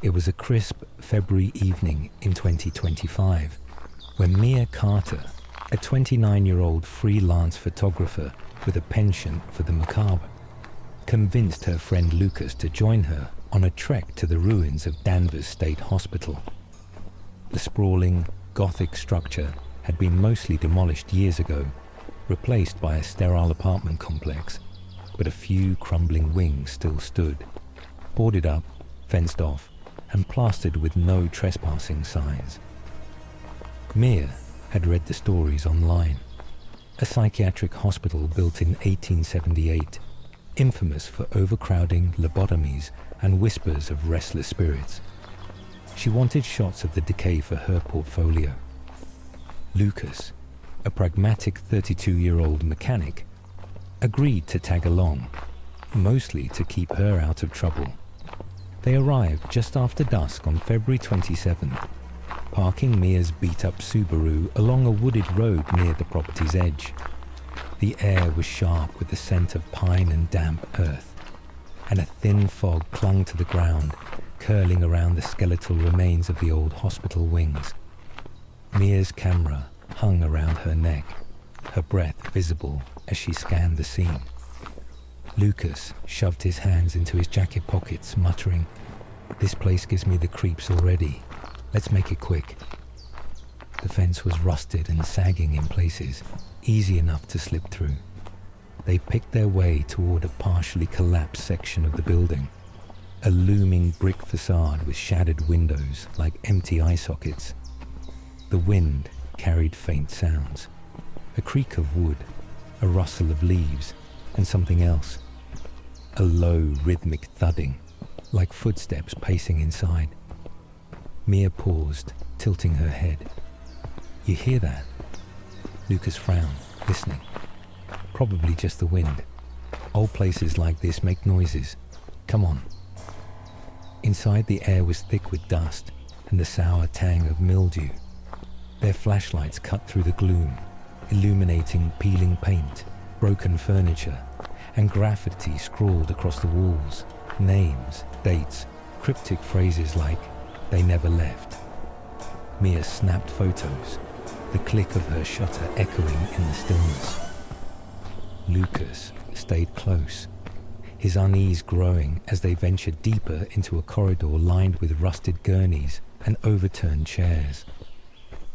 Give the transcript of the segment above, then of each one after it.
It was a crisp February evening in 2025 when Mia Carter, a 29-year-old freelance photographer with a penchant for the macabre, convinced her friend Lucas to join her on a trek to the ruins of Danvers State Hospital. The sprawling, Gothic structure had been mostly demolished years ago, replaced by a sterile apartment complex, but a few crumbling wings still stood, boarded up, fenced off, and plastered with no trespassing signs. Mia had read the stories online. A psychiatric hospital built in 1878, infamous for overcrowding, lobotomies, and whispers of restless spirits. She wanted shots of the decay for her portfolio. Lucas, a pragmatic 32-year-old mechanic, agreed to tag along, mostly to keep her out of trouble. They arrived just after dusk on February 27th, parking Mia's beat-up Subaru along a wooded road near the property's edge. The air was sharp with the scent of pine and damp earth, and a thin fog clung to the ground, curling around the skeletal remains of the old hospital wings. Mia's camera hung around her neck, her breath visible as she scanned the scene. Lucas shoved his hands into his jacket pockets, muttering, "This place gives me the creeps already. Let's make it quick." The fence was rusted and sagging in places, easy enough to slip through. They picked their way toward a partially collapsed section of the building, a looming brick facade with shattered windows like empty eye sockets. The wind carried faint sounds, a creak of wood, a rustle of leaves, and something else, a low rhythmic thudding, like footsteps pacing inside. Mia paused, tilting her head. "You hear that?" Lucas frowned, listening. "Probably just the wind. Old places like this make noises. Come on." Inside, the air was thick with dust and the sour tang of mildew. Their flashlights cut through the gloom, illuminating peeling paint, broken furniture, and graffiti scrawled across the walls. Names, dates, cryptic phrases like, "They never left." Mia snapped photos, the click of her shutter echoing in the stillness. Lucas stayed close, his unease growing as they ventured deeper into a corridor lined with rusted gurneys and overturned chairs.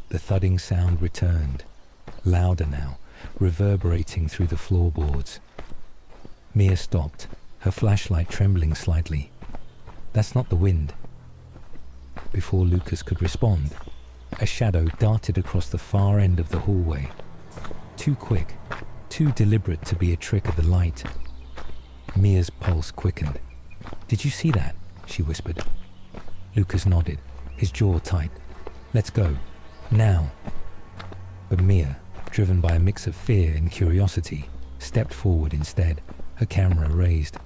The thudding sound returned, louder now, reverberating through the floorboards. Mia stopped, her flashlight trembling slightly. "That's not the wind." Before Lucas could respond, a shadow darted across the far end of the hallway. Too quick, too deliberate to be a trick of the light. Mia's pulse quickened. "Did you see that?" she whispered. Lucas nodded, his jaw tight. "Let's go. Now." But Mia, driven by a mix of fear and curiosity, stepped forward instead, her camera raised.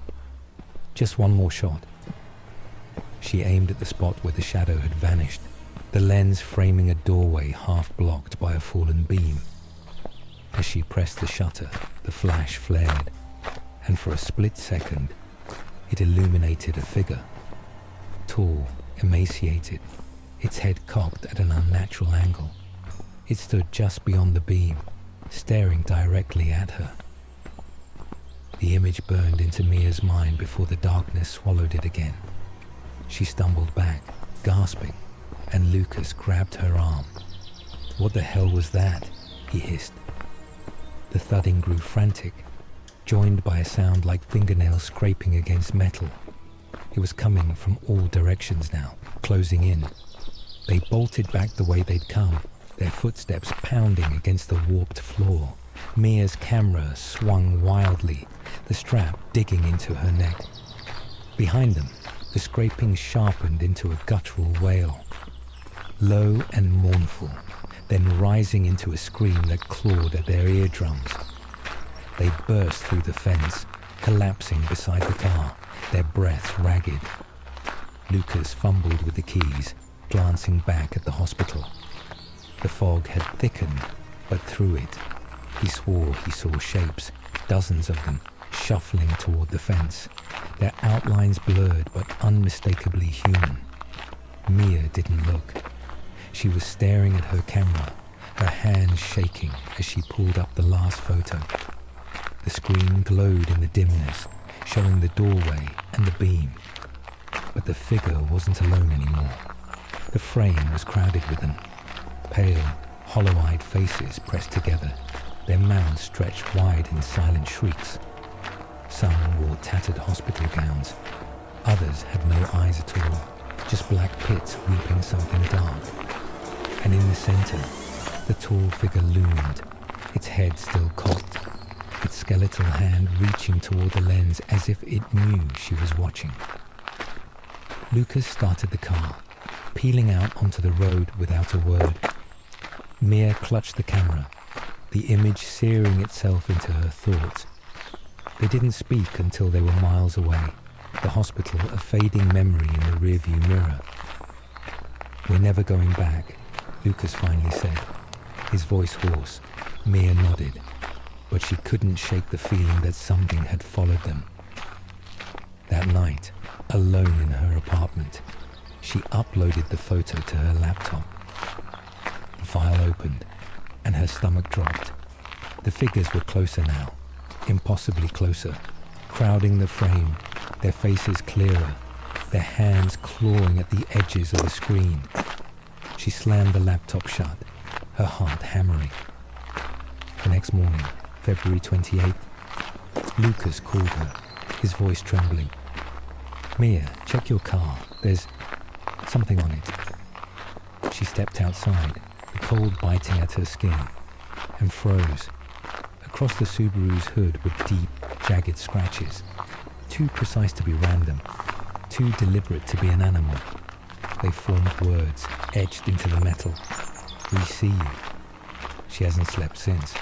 "Just one more shot." She aimed at the spot where the shadow had vanished, the lens framing a doorway half blocked by a fallen beam. As she pressed the shutter, the flash flared, and for a split second, it illuminated a figure. Tall, emaciated, its head cocked at an unnatural angle. It stood just beyond the beam, staring directly at her. The image burned into Mia's mind before the darkness swallowed it again. She stumbled back, gasping, and Lucas grabbed her arm. "What the hell was that?" he hissed. The thudding grew frantic, joined by a sound like fingernails scraping against metal. It was coming from all directions now, closing in. They bolted back the way they'd come, their footsteps pounding against the warped floor. Mia's camera swung wildly, the strap digging into her neck. Behind them, the scraping sharpened into a guttural wail, low and mournful, then rising into a scream that clawed at their eardrums. They burst through the fence, collapsing beside the car, their breaths ragged. Lucas fumbled with the keys, glancing back at the hospital. The fog had thickened, but through it, he swore he saw shapes, dozens of them, shuffling toward the fence, their outlines blurred but unmistakably human. Mia didn't look. She was staring at her camera, her hands shaking as she pulled up the last photo. The screen glowed in the dimness, showing the doorway and the beam. But the figure wasn't alone anymore. The frame was crowded with them. Pale, hollow-eyed faces pressed together, their mouths stretched wide in silent shrieks. Some wore tattered hospital gowns. Others had no eyes at all, just black pits weeping something dark. And in the center, the tall figure loomed, its head still cocked, its skeletal hand reaching toward the lens as if it knew she was watching. Lucas started the car, peeling out onto the road without a word. Mia clutched the camera, the image searing itself into her thoughts. They didn't speak until they were miles away, the hospital a fading memory in the rearview mirror. "We're never going back," Lucas finally said, his voice hoarse. Mia nodded, but she couldn't shake the feeling that something had followed them. That night, alone in her apartment, she uploaded the photo to her laptop. The file opened, and her stomach dropped. The figures were closer now, impossibly closer, crowding the frame, their faces clearer, their hands clawing at the edges of the screen. She slammed the laptop shut, her heart hammering. The next morning, February 28th, Lucas called her, his voice trembling. "Mia, check your car. There's something on it." She stepped outside, the cold biting at her skin, and froze. Across the Subaru's hood were deep, jagged scratches, too precise to be random, too deliberate to be an animal. They formed words, etched into the metal. "We see you." She hasn't slept since.